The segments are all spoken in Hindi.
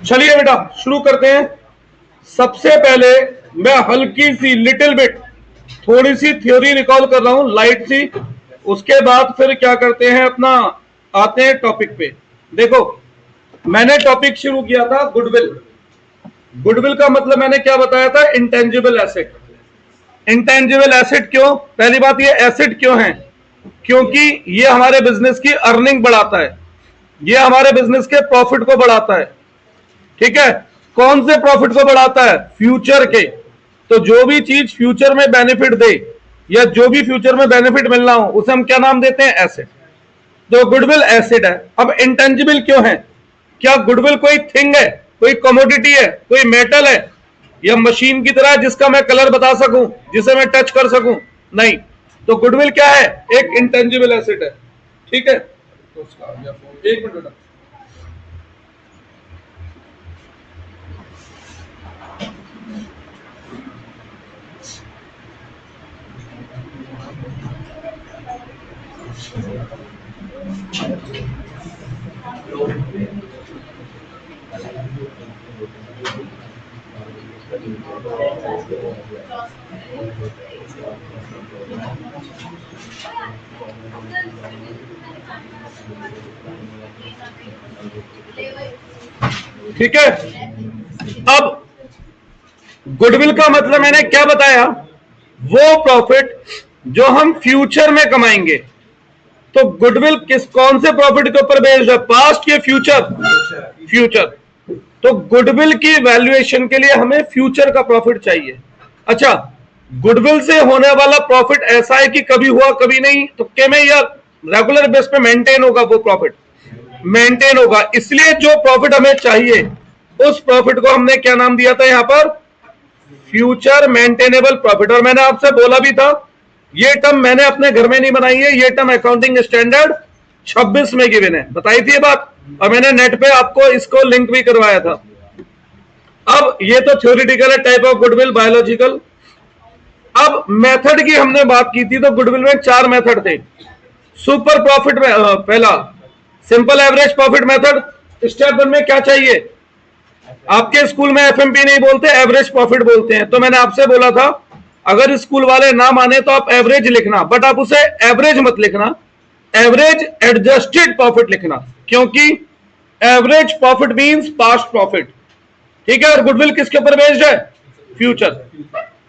चलिए बेटा शुरू करते हैं। सबसे पहले मैं हल्की सी लिटिल बिट थोड़ी सी थ्योरी रिकॉल कर रहा हूं, लाइट सी। उसके बाद फिर क्या करते हैं, अपना आते हैं टॉपिक पे। देखो, मैंने टॉपिक शुरू किया था गुडविल। गुडविल का मतलब मैंने क्या बताया था, इंटेंजिबल एसेट। इंटेंजिबल एसेट क्यों, पहली बात ये एसेट क्यों है, क्योंकि ये हमारे बिजनेस की अर्निंग बढ़ाता है, ये हमारे बिजनेस के प्रॉफिट को बढ़ाता है। ठीक है, कौन से प्रॉफिट को बढ़ाता है, फ्यूचर के। तो जो भी चीज फ्यूचर में बेनिफिट दे या जो भी फ्यूचर में बेनिफिट मिलना हो उसे हम क्या नाम देते हैं, एसेट। तो गुडविल एसेट है। अब इंटेंजिबल क्यों है, क्या गुडविल कोई थिंग है, कोई कमोडिटी है, कोई मेटल है, या मशीन की तरह जिसका मैं कलर बता सकूं, जिसे मैं टच कर सकूं, नहीं। तो गुडविल क्या है, एक इंटेंजिबल एसेट है। ठीक है, तो एक मिनट बेटा। ठीक है, अब गुडविल का मतलब मैंने क्या बताया, वो प्रॉफिट जो हम फ्यूचर में कमाएंगे। तो गुडविल किस कौन से प्रॉफिट के ऊपर बेस्ड है, पास्ट के फ्यूचर, फ्यूचर। तो गुडविल की वैल्यूएशन के लिए हमें फ्यूचर का प्रॉफिट चाहिए। अच्छा, गुडविल से होने वाला प्रॉफिट ऐसा है कि कभी हुआ कभी नहीं, तो क्या में या रेगुलर बेस पे मेंटेन होगा, वो प्रॉफिट मेंटेन होगा। इसलिए जो प्रॉफिट हमें चाहिए उस प्रॉफिट को हमने क्या नाम दिया था यहां पर, फ्यूचर मेंटेनेबल प्रॉफिट। और मैंने आपसे बोला भी था, ये टर्म मैंने अपने घर में नहीं बनाई है, ये टर्म अकाउंटिंग स्टैंडर्ड 26 में गिवन है, बताई थी ये बात, और मैंने नेट पे आपको इसको लिंक भी करवाया था। अब ये तो थ्योरेटिकल है, टाइप ऑफ गुडविल, बायोलॉजिकल। अब मेथड की हमने बात की थी, तो गुडविल में 4 मेथड थे। सुपर प्रॉफिट में पहला simple average profit method. Step 1 में क्या चाहिए, आपके स्कूल में एफएमपी नहीं बोलते, एवरेज प्रॉफिट बोलते हैं। तो मैंने आपसे बोला था, अगर स्कूल वाले ना माने तो आप एवरेज लिखना, बट आप उसे एवरेज मत लिखना, एवरेज एडजस्टेड प्रॉफिट लिखना, क्योंकि average profit means past profit. ठीक है, और गुडविल किसके ऊपर बेस्ड है, फ्यूचर।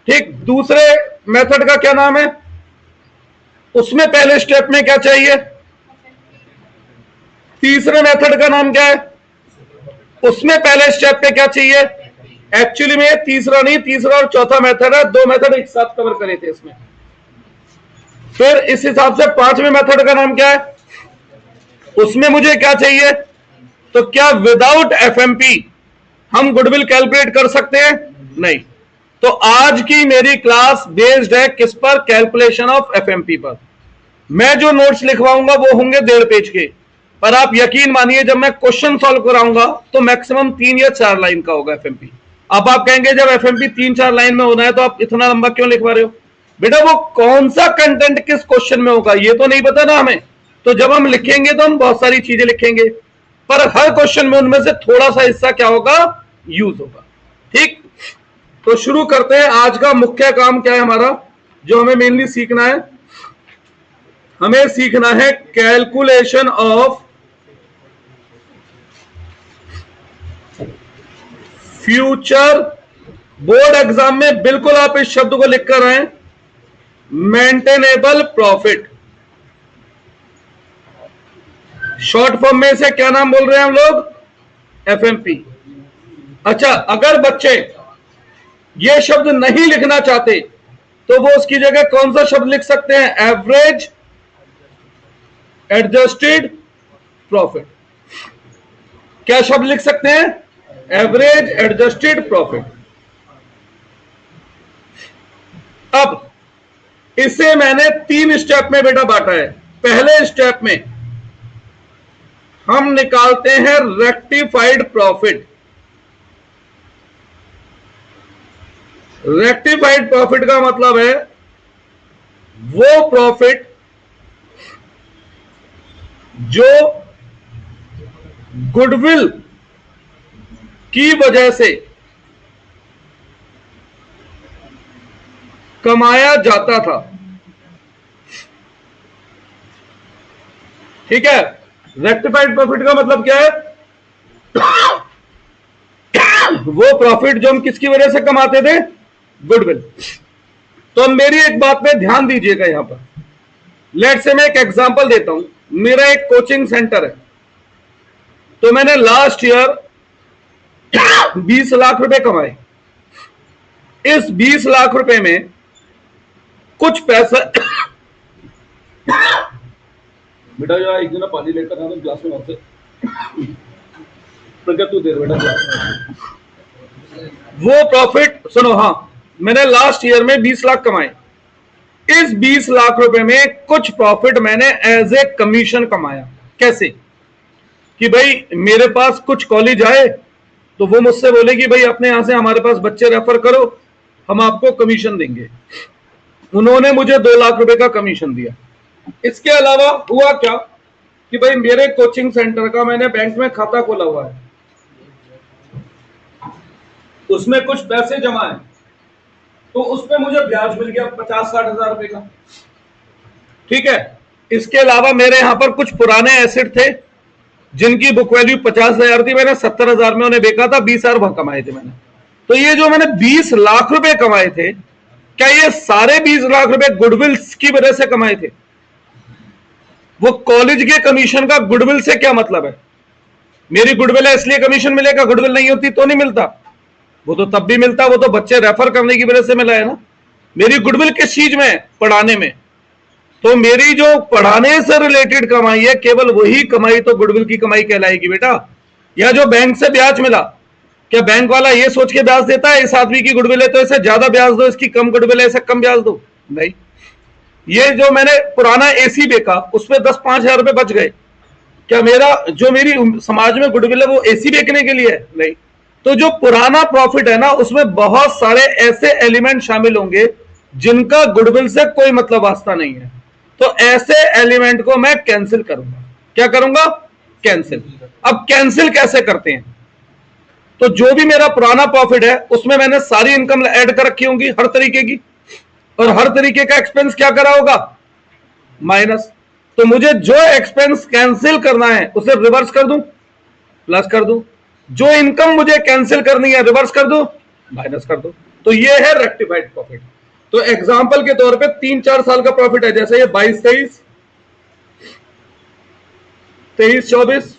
ठीक, दूसरे मेथड का क्या नाम है, उसमें पहले स्टेप में क्या चाहिए, तीसरे मेथड का नाम क्या है, उसमें पहले स्टेप पे क्या चाहिए। एक्चुअली में तीसरा नहीं, तीसरा और चौथा मेथड है, 2 मेथड एक साथ कवर करे थे इसमें। फिर इस हिसाब से 5वें मेथड का नाम क्या है, उसमें मुझे क्या चाहिए, तो क्या विदाउट एफएमपी हम गुडविल कैलकुलेट कर सकते हैं, नहीं। तो आज की मेरी क्लास बेस्ड है किस पर, कैलकुलेशन ऑफ एफएमपी पर। मैं जो नोट्स लिखवाऊंगा वो होंगे 1.5 पेज के, पर आप यकीन मानिए जब मैं क्वेश्चन सॉल्व कराऊंगा तो मैक्सिमम 3 या 4 लाइन का होगा एफएमपी। अब आप कहेंगे जब एफएमपी 3-4 लाइन में होना है तो आप इतना लंबा क्यों लिखवा रहे हो, बेटा वो कौन सा कंटेंट किस क्वेश्चन में होगा ये तो नहीं पता ना हमें। तो जब हम लिखेंगे तो हम बहुत सारी चीजें लिखेंगे, पर हर क्वेश्चन में उनमें से थोड़ा सा हिस्सा क्या होगा, यूज होगा। ठीक, तो शुरू करते हैं। आज का मुख्य काम क्या है हमारा, जो हमें मेनली सीखना है, हमें सीखना है calculation of future. Board exam में बिल्कुल आप इस शब्द को लिख कर आए, मेंटेनेबल प्रॉफिट। शॉर्ट फॉर्म में से क्या नाम बोल रहे हैं हम लोग, एफएमपी। अच्छा, अगर बच्चे ये शब्द नहीं लिखना चाहते तो वो उसकी जगह कौन सा शब्द लिख सकते हैं, एवरेज एडजस्टेड प्रॉफिट। क्या शब्द लिख सकते हैं, एवरेज एडजस्टेड प्रॉफिट। अब इसे मैंने 3 स्टेप में बेटा बांटा है। पहले स्टेप में हम निकालते हैं रेक्टिफाइड प्रॉफिट। रेक्टिफाइड प्रॉफिट का मतलब है वो प्रॉफिट जो गुडविल की वजह से कमाया जाता था, ठीक है। रेक्टिफाइड प्रॉफिट का मतलब क्या है? वो प्रॉफिट जो हम किसकी वजह से कमाते थे? गुडविल। तो मेरी एक बात पे ध्यान दीजिएगा, यहां पर लेट्स से मैं एक एग्जांपल देता हूं। मेरा एक कोचिंग सेंटर है, तो मैंने लास्ट ईयर 20 लाख रुपए कमाए। इस 20 लाख रुपए में कुछ पैसा बेटा जो एक दिन पानी लेकर आना ग्लास में से प्रज्ञा तू दे बेटा ग्लास में। वो प्रॉफिट सुनो, हाँ, मैंने लास्ट ईयर में 20 लाख कमाए। इस 20 लाख रुपए में कुछ प्रॉफिट मैंने एज ए कमीशन कमाया। कैसे? कि भाई मेरे पास कुछ कॉलेज आए तो वो मुझसे बोले कि भाई अपने यहां से हमारे पास बच्चे रेफर करो, हम आपको कमीशन देंगे। उन्होंने मुझे 2 लाख रुपए का कमीशन दिया। इसके अलावा हुआ क्या कि भाई मेरे कोचिंग सेंटर का मैंने बैंक में खाता खोला हुआ है, उसमें कुछ पैसे जमा है, तो उसमें मुझे ब्याज मिल गया 50-60 हजार रुपए का, ठीक है। इसके अलावा मेरे यहां पर कुछ पुराने एसेट थे जिनकी बुक वैल्यू 50,000 थी, मैंने 70,000 में उन्हें बेचा था, 20,000 वहां कमाए थे मैंने। तो ये जो मैंने 20 लाख रुपए कमाए थे, क्या ये सारे 20 लाख रुपए गुडविल की वजह से कमाए थे? वो कॉलेज के कमीशन का गुडविल से क्या मतलब है? मेरी गुडविल है इसलिए कमीशन मिलेगा, गुडविल नहीं होती तो नहीं मिलता। वो तो तब भी मिलता, वो तो बच्चे रेफर करने की वजह से मिला है ना। मेरी गुडविल किस चीज में है? पढ़ाने में। तो मेरी जो पढ़ाने से रिलेटेड कमाई है, केवल वही कमाई तो गुडविल की कमाई कहलाएगी बेटा। या जो बैंक से ब्याज मिला, क्या बैंक वाला ये सोच के ब्याज देता है इस आदमी की गुडविल है तो इसे ज्यादा ब्याज दो, इसकी कम गुडविल है इसे कम ब्याज दो? नहीं। ये जो मैंने पुराना एसी बेचा उसमें 10-5 हजार रुपए बच गए, क्या मेरा जो मेरी समाज में गुडविल है वो एसी बेचने के लिए है? नहीं। तो जो पुराना प्रॉफिट है ना, उसमें बहुत सारे ऐसे एलिमेंट शामिल होंगे जिनका गुडविल से कोई मतलब वास्ता नहीं है। तो ऐसे एलिमेंट को मैं कैंसिल करूंगा। क्या करूंगा? कैंसिल। अब कैंसिल कैसे करते हैं? तो जो भी मेरा पुराना प्रॉफिट है उसमें मैंने सारी इनकम ऐड कर रखी होंगी हर तरीके की, और हर तरीके का एक्सपेंस क्या करा होगा? माइनस। तो मुझे जो एक्सपेंस कैंसिल करना है उसे रिवर्स कर दूं, प्लस कर दूं। जो इनकम मुझे कैंसिल करनी है रिवर्स कर दो, माइनस कर दो। तो ये है रेक्टिफाइड प्रॉफिट। तो एग्जांपल के तौर पे 3-4 साल का प्रॉफिट है, जैसे ये 22-23, 23-24,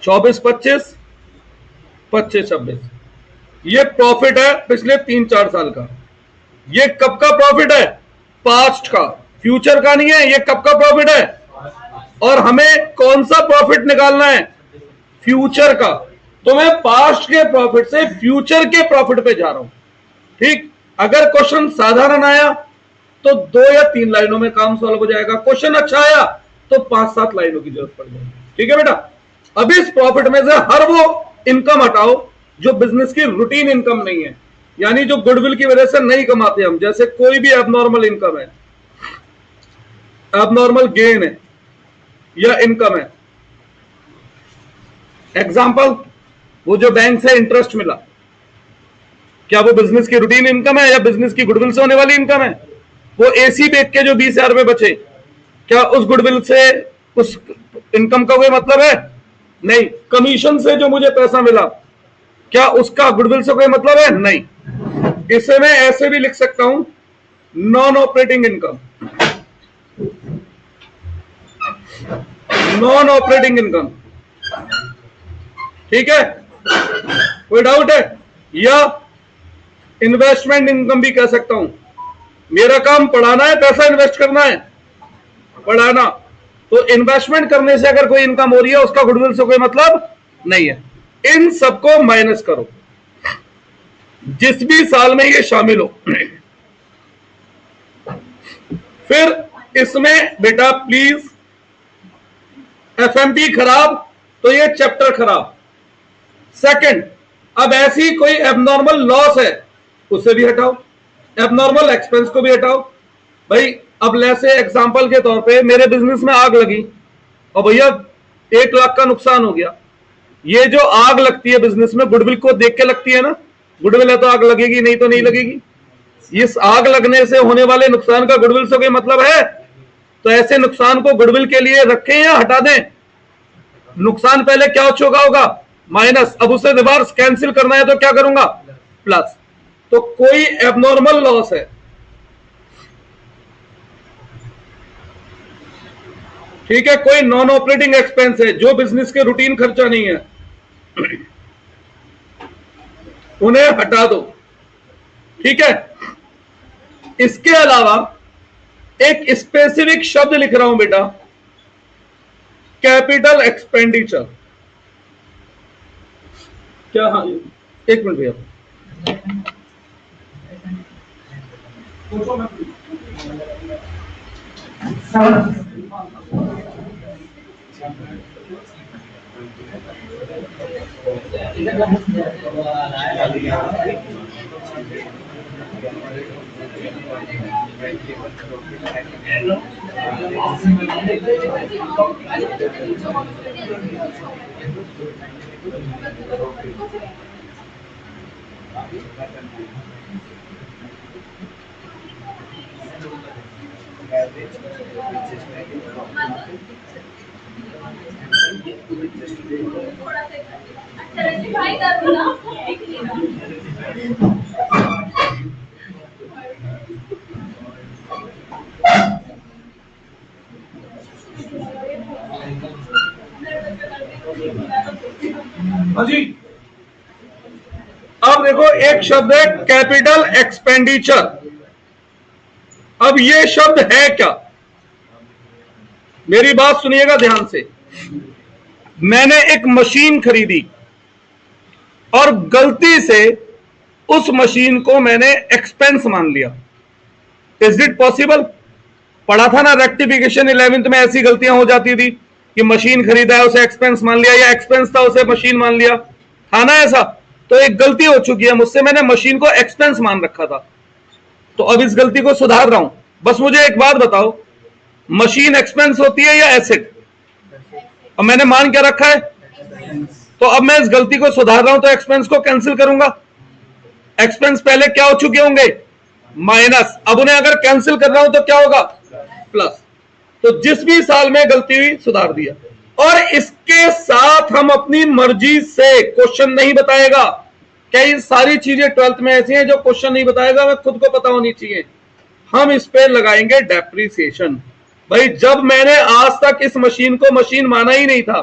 24-25, 25-26, ये प्रॉफिट है पिछले 3-4 साल का। ये कब का प्रॉफिट है? पास्ट का, फ्यूचर का नहीं है। ये कब का प्रॉफिट है? और हमें कौन सा प्रॉफिट निकालना है? फ्यूचर का। तो मैं पास्ट के प्रॉफिट से फ्यूचर के प्रॉफिट पे जा रहा हूं, ठीक। अगर क्वेश्चन साधारण आया तो 2 या 3 लाइनों में काम सॉल्व हो जाएगा। क्वेश्चन अच्छा आया तो 5-7 लाइनों की जरूरत पड़ जाएगी, ठीक है बेटा। अब इस प्रॉफिट में से हर वो इनकम हटाओ जो बिजनेस की रूटीन इनकम नहीं है, यानी जो गुडविल की वजह से नहीं कमाते हम। जैसे कोई भी एबनॉर्मल इनकम है, एबनॉर्मल गेन है या इनकम है। एग्जांपल, वो जो बैंक से इंटरेस्ट मिला, क्या वो बिजनेस की रूटीन इनकम है या बिजनेस की गुडविल से होने वाली इनकम है? वो एसी बेच के जो 20,000 रुपए बचे, क्या उस गुडविल से उस इनकम का कोई मतलब है? नहीं। कमीशन से जो मुझे पैसा मिला, क्या उसका गुडविल से कोई मतलब है? नहीं। इसे मैं ऐसे भी लिख सकता हूं, non operating income. Non operating income, ठीक है। कोई डाउट है? या इन्वेस्टमेंट इनकम भी कह सकता हूं। मेरा काम पढ़ाना है, पैसा इन्वेस्ट करना है, पढ़ाना। तो इन्वेस्टमेंट करने से अगर कोई इनकम हो रही है उसका गुडविल से कोई मतलब नहीं है। इन सबको माइनस करो जिस भी साल में ये शामिल हो। फिर इसमें बेटा प्लीज एफएमपी खराब तो ये चैप्टर खराब। सेकंड, अब ऐसी कोई एबनॉर्मल लॉस है उसे भी हटाओ, एबनॉर्मल एक्सपेंस को भी हटाओ। भाई अब जैसे एग्जांपल के तौर पे मेरे बिजनेस में आग लगी और भैया 1 लाख का नुकसान हो गया, ये जो आग लगती है बिजनेस में गुडविल को देख के लगती है ना, गुडविल है तो आग लगेगी, नहीं तो नहीं लगेगी। इस आग लगने से होने वाले नुकसान का गुडविल से कोई मतलब है? तो ऐसे नुकसान को गुडविल के लिए रखें या हटा दें? नुकसान पहले क्या हो चुका होगा? माइनस। अब उसे रिवर्स कैंसिल करना है तो क्या करूंगा? प्लस। तो कोई एबनॉर्मल लॉस है, ठीक है, कोई नॉन ऑपरेटिंग एक्सपेंस है जो बिजनेस के रूटीन खर्चा नहीं है, उन्हें हटा दो, ठीक है। इसके अलावा एक स्पेसिफिक शब्द लिख रहा हूं बेटा, कैपिटल एक्सपेंडिचर। क्या? हाँ, एक मिनट भैया। जी, अब देखो एक शब्द है कैपिटल एक्सपेंडिचर। अब ये शब्द है क्या? मेरी बात सुनिएगा ध्यान से। मैंने एक मशीन खरीदी और गलती से उस मशीन को मैंने एक्सपेंस मान लिया। Is it possible? पढ़ा था ना रेक्टिफिकेशन 11th में, ऐसी गलतियां हो जाती थी कि मशीन खरीदा है उसे एक्सपेंस मान लिया, या एक्सपेंस था उसे मशीन मान लिया, था ना ऐसा? तो एक गलती हो चुकी है मुझसे, मैंने मशीन को एक्सपेंस मान रखा था, तो अब इस गलती को सुधार रहा हूं। बस मुझे एक बात बताओ, मशीन एक्सपेंस होती है या एसेट? अब मैंने मान क्या रखा है, तो अब मैं इस गलती को सुधार रहा हूं तो एक्सपेंस को कैंसिल करूंगा। एक्सपेंस पहले क्या हो चुके होंगे? माइनस। अब उन्हें अगर कैंसिल कर रहा हूं तो क्या होगा? प्लस। तो जिस भी साल में गलती हुई सुधार दिया। और इसके साथ हम अपनी मर्जी से, क्वेश्चन नहीं बताएगा, कई सारी चीजें 12th में ऐसी हैं जो क्वेश्चन नहीं बताएगा, मैं खुद को पता होनी चाहिए, हम इस पे लगाएंगे डेप्रिसिएशन। भाई जब मैंने आज तक इस मशीन को मशीन माना ही नहीं था,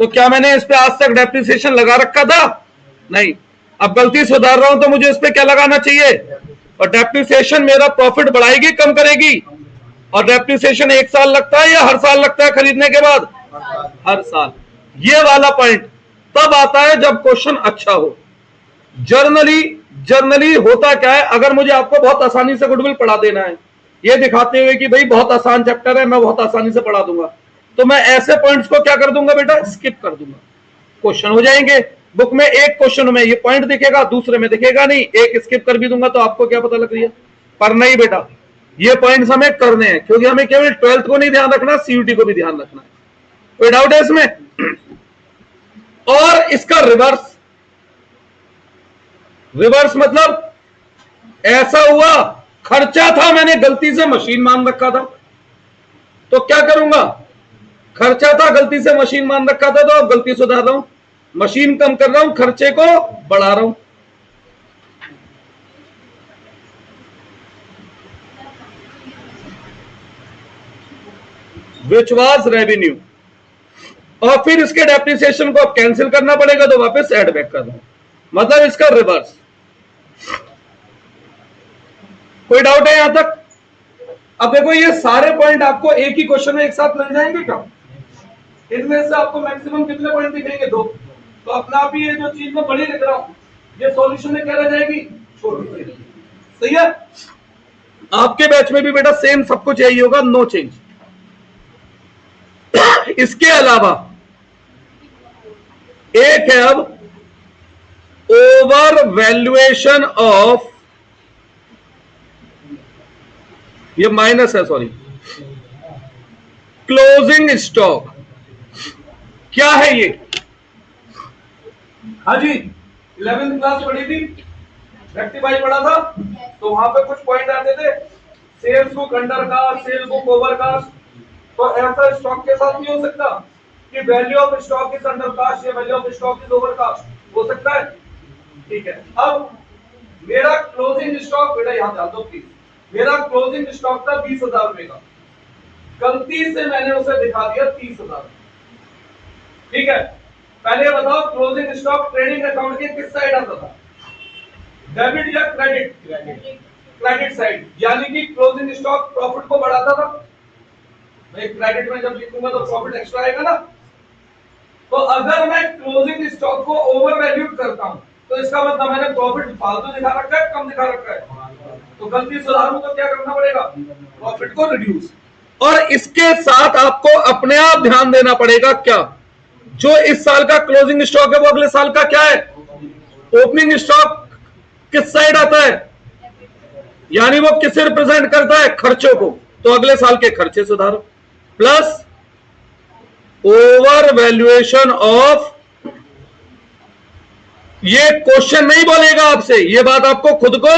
तो क्या मैंने इस पे आज तक डेप्रिसिएशन लगा रखा था? नहीं। अब गलती सुधार रहा हूं तो मुझे इस पे क्या लगाना चाहिए? और डेप्रिसिएशन मेरा प्रॉफिट बढ़ाएगी कम करेगी? और डेप्रिसिएशन 1 साल लगता है या हर साल लगता है खरीदने के बाद? हर साल। ये वाला पॉइंट तब आता है जब क्वेश्चन अच्छा हो। जर्नली होता क्या है, अगर मुझे आपको बहुत आसानी से गुडविल पढ़ा देना है, ये दिखाते हुए कि भाई बहुत आसान चैप्टर है, मैं बहुत आसानी से पढ़ा दूंगा, तो मैं ऐसे पॉइंट्स को क्या कर दूंगा बेटा? स्किप कर दूंगा। क्वेश्चन हो जाएंगे बुक में, एक क्वेश्चन में ये पॉइंट दिखेगा, दूसरे में दिखेगा नहीं, एक स्किप कर भी दूंगा तो आपको क्या पता लग रही है? पर नहीं बेटा, ये पॉइंट्स हमें करने हैं, क्योंकि हमें केवल 12th को नहीं ध्यान रखना, सीयूटी को भी ध्यान रखना है। कोई डाउट है इसमें? और इसका रिवर्स मतलब ऐसा हुआ, खर्चा था, मैंने गलती से मशीन मान रखा था, तो क्या करूंगा? खर्चा था, गलती से मशीन मान रखा था, तो अब गलती सुधार रहा हूं, मशीन कम कर रहा हूं, खर्चे को बढ़ा रहा हूं। विच वाज रेवेन्यू, और फिर इसके डेप्रिसिएशन को अब कैंसिल करना पड़ेगा, तो वापस ऐड बैक कर रहा हूं, मतलब इसका रिवर्स। कोई डाउट है यहां तक? अब देखो ये सारे पॉइंट आपको एक ही क्वेश्चन में एक साथ मिल जाएंगे क्या? इनमें से आपको मैक्सिमम कितने पॉइंट दिखेंगे? 2। तो अपना आप ही ये जो चीज मैं बड़ी लिख रहा हूं, ये सॉल्यूशन में क्या रह जाएगी? छोटी। सही है? आपके बैच में भी बेटा सेम सब कुछ यही होगा, नो चेंज। इसके अलावा एक है अब ओवर वैल्यूएशन ऑफ, ये माइनस है, सॉरी, क्लोजिंग स्टॉक। क्या है ये? हाँ जी, 11th क्लास पढ़ी थी, रेक्टिफाई पढ़ा था, तो वहां पे कुछ पॉइंट आते थे, sales book under cost, sales book over cost. तो ऐसा स्टॉक के साथ नहीं हो सकता कि value of stock is under cost या value of stock is over cost, हो सकता है? ठीक है। अब मेरा क्लोजिंग स्टॉक, बेटा यहां ध्यान दो प्लीज, मेरा क्लोजिंग स्टॉक था 20,000 रुपए का, गलती से मैंने उसे दिखा दिया 30,000। ठीक है, पहले बताओ क्लोजिंग स्टॉक ट्रेडिंग अकाउंट के किस साइड आता था, डेबिट या क्रेडिट? क्रेडिट साइड, यानी कि क्लोजिंग स्टॉक प्रॉफिट को बढ़ाता था। मैं क्रेडिट में जब लिखूंगा तो प्रॉफिट एक्स्ट्रा आएगा ना। तो अगर मैं क्लोजिंग स्टॉक को ओवर वैल्यूड करता हूं तो इसका मतलब मैंने प्रॉफिट फालतू दिखा रखा है, कम दिखा रखा है। तो गलती सुधारूं तो क्या करना पड़ेगा, प्रॉफिट को रिड्यूस। और इसके साथ आपको अपने आप ध्यान देना पड़ेगा, क्या जो इस साल का क्लोजिंग स्टॉक है वो अगले साल का क्या है, ओपनिंग स्टॉक किस साइड आता है, यानी वो किसे रिप्रेजेंट करता है, खर्चों को। तो अगले साल के खर्चे सुधारो, प्लस ओवर वैल्यूएशन ऑफ, ये क्वेश्चन नहीं बोलेगा आपसे, ये बात आपको खुद को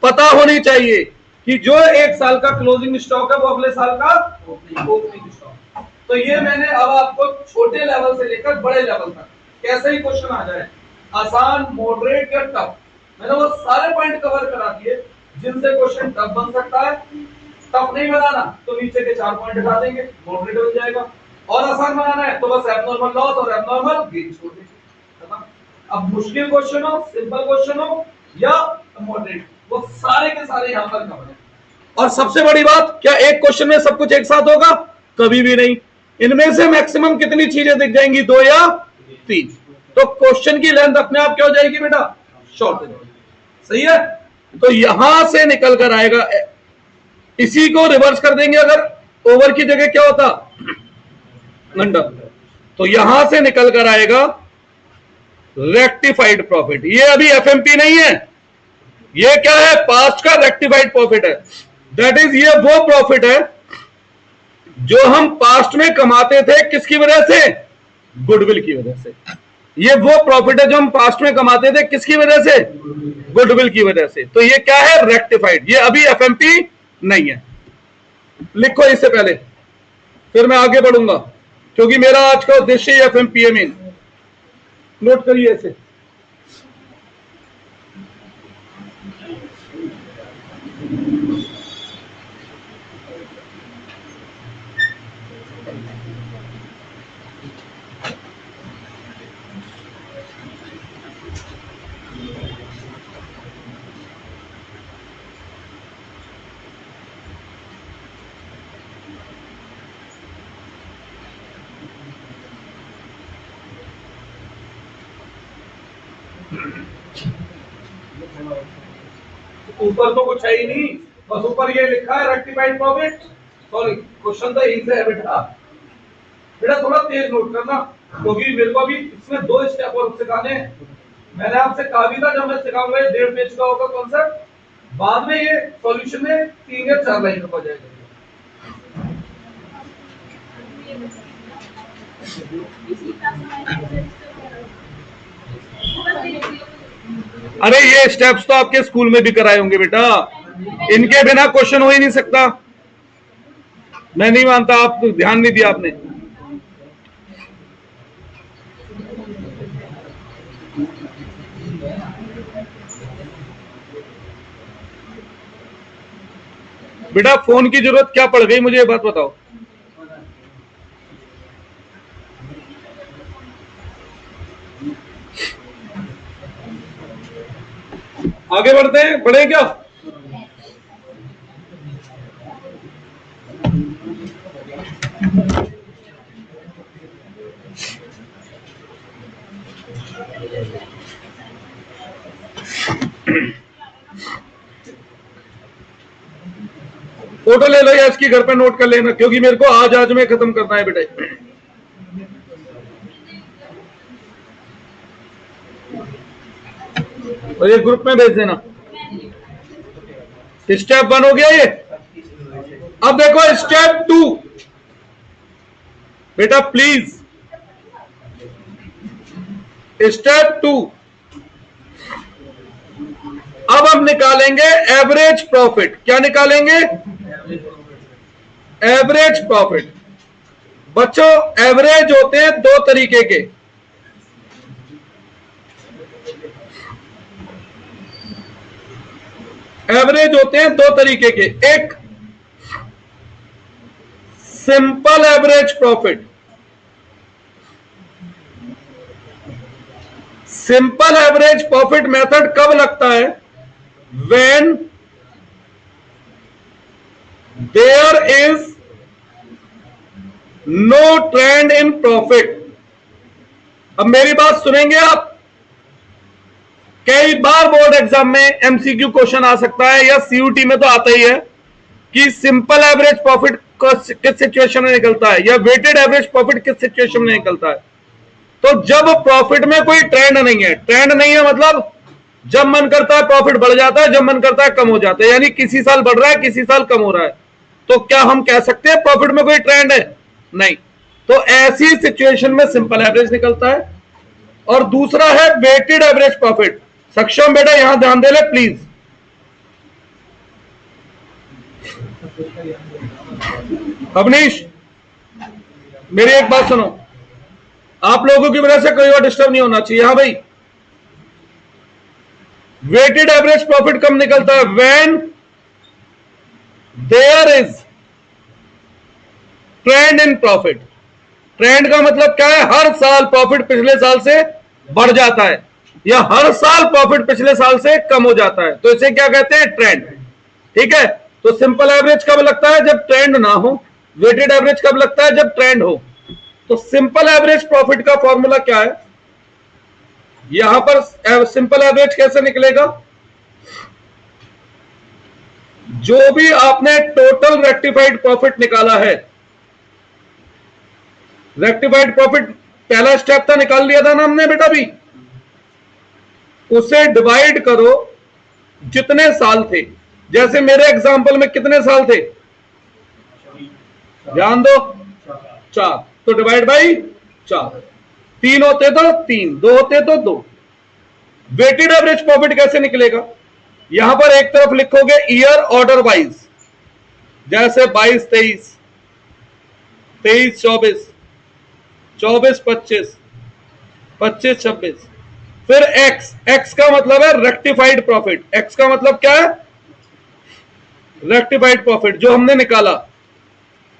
पता होनी चाहिए कि जो एक साल का क्लोजिंग स्टॉक है वो अगले साल का ओपनिंग स्टॉक। तो ये मैंने अब आपको छोटे लेवल से लेकर बड़े लेवल तक कैसे ही क्वेश्चन आ जाए, आसान, मॉडरेट या टफ, मैंने वो सारे पॉइंट कवर करा दिए जिनसे क्वेश्चन टफ बन सकता है। टफ नहीं बनाना तो नीचे के 4 पॉइंट हटा देंगे, मॉडरेट बन जाएगा। और आसान बनाना है तो बस एब्नॉर्मल लॉस और एब्नॉर्मल गेन छोड़ दीजिए। अब मुश्किल क्वेश्चन हो, सिंपल क्वेश्चन हो या मॉडरेट, वो सारे के सारे यहां पर कवर है। और सबसे बड़ी बात, क्या एक क्वेश्चन में सब कुछ एक साथ होगा? कभी भी नहीं। इनमें से मैक्सिमम कितनी चीजें दिख जाएंगी, 2 या 3। तो क्वेश्चन की लेंथ अपने आप क्या हो जाएगी बेटा, शॉर्ट हो जाएगी। सही है, तो यहां से निकल कर आएगा, इसी को रिवर्स कर देंगे, अगर ओवर की जगह क्या होता, अंडर, तो यहां से निकल कर आएगा रेक्टिफाइड प्रॉफिट। ये अभी एफएमपी नहीं है, ये क्या है, पास्ट का रेक्टिफाइड प्रॉफिट है। दैट इज, ये वो प्रॉफिट है जो हम पास्ट में कमाते थे, किसकी वजह से, गुडविल की वजह से। ये वो प्रॉफिट है जो हम पास्ट में कमाते थे, किसकी वजह से, गुडविल की वजह से। तो ये क्या है, रेक्टिफाइड, ये अभी एफएमपी नहीं है। लिखो इससे पहले, फिर मैं आगे बढ़ूंगा, क्योंकि मेरा आज का उद्देश्य एफएमपीए में। नोट करिए इसे। ऊपर तो कुछ है ही नहीं, बस ऊपर ये लिखा है रेक्टिफाइड प्रॉफिट। सॉरी, क्वेश्चन तो यही से है बेटा। बेटा थोड़ा तेज नोट करना, क्योंकि मेरे को अभी इसमें 2 स्टेप और सिखाने हैं। मैंने आपसे कहा भी था जब मैं सिखाऊंगा ये 1.5 पेज का होगा कॉन्सेप्ट, बाद में ये सॉल्यूशन में 3 या 4 लाइन का हो जाएगा। अरे ये स्टेप्स तो आपके स्कूल में भी कराए होंगे बेटा, इनके बिना क्वेश्चन हो ही नहीं सकता। मैं नहीं मानता, आप ध्यान नहीं दिया आपने। बेटा फोन की जरूरत क्या पड़ गई, मुझे ये बात बताओ। आगे बढ़ते हैं, बढ़े क्या? फोटो ले लो या इसकी घर पे नोट कर लेना, क्योंकि मेरे को आज में खत्म करना है बेटा। और ये ग्रुप में भेज देना। स्टेप 1 हो गया ये। अब देखो स्टेप 2, बेटा प्लीज स्टेप 2, अब हम निकालेंगे एवरेज प्रॉफिट। क्या निकालेंगे? Average profit. बच्चों एवरेज होते हैं दो तरीके के, एवरेज होते हैं दो तरीके के, एक simple average profit. Simple average profit method कब लगता है? When there is no trend in profit. अब मेरी बात सुनेंगे आप, कई बार बोर्ड एग्जाम में एमसीक्यू क्वेश्चन आ सकता है या सीयूटी में तो आता ही है कि सिंपल एवरेज प्रॉफिट किस सिचुएशन में निकलता है या वेटेड एवरेज प्रॉफिट किस सिचुएशन में निकलता है। तो जब प्रॉफिट में कोई ट्रेंड नहीं है, ट्रेंड नहीं है मतलब जब मन करता है प्रॉफिट बढ़ जाता है, जब मन करता है कम हो जाता है, यानी किसी साल बढ़ रहा है किसी साल कम हो रहा है, तो क्या हम कह सकते हैं प्रॉफिट में कोई ट्रेंड है? नहीं। तो ऐसी सिचुएशन में सिंपल एवरेज निकलता है। और दूसरा है वेटेड एवरेज प्रॉफिट। सक्षम बेटा यहां ध्यान दे ले प्लीज। अवनीश मेरी एक बात सुनो, आप लोगों की वजह से कोई और डिस्टर्ब नहीं होना चाहिए। हाँ भाई, वेटेड एवरेज प्रॉफिट कब निकलता है? When there is trend in profit. Trend का मतलब क्या है? हर साल प्रॉफिट पिछले साल से बढ़ जाता है या हर साल प्रॉफिट पिछले साल से कम हो जाता है, तो इसे क्या कहते हैं? ट्रेंड। ठीक है, तो सिंपल एवरेज कब लगता है? जब ट्रेंड ना हो। वेटेड एवरेज कब लगता है? जब ट्रेंड हो। तो सिंपल एवरेज प्रॉफिट का फॉर्मूला क्या है? यहां पर सिंपल एवरेज कैसे निकलेगा? जो भी आपने टोटल रेक्टिफाइड प्रॉफिट निकाला है, रेक्टिफाइड प्रॉफिट पहला स्टेप था, निकाल लिया था ना हमने बेटा भी, उसे डिवाइड करो जितने साल थे। जैसे मेरे एग्जांपल में कितने साल थे? ध्यान दो, 4, तो डिवाइड बाई 4। 3 होते तो 3, 2 होते तो 2। वेटेड एवरेज प्रॉफिट कैसे निकलेगा? यहां पर एक तरफ लिखोगे ईयर ऑर्डर वाइज, जैसे 22 23, 23 24, 24 25, 25 26, फिर एक्स। एक्स का मतलब है रेक्टिफाइड प्रॉफिट। एक्स का मतलब क्या है? रेक्टिफाइड प्रॉफिट जो हमने निकाला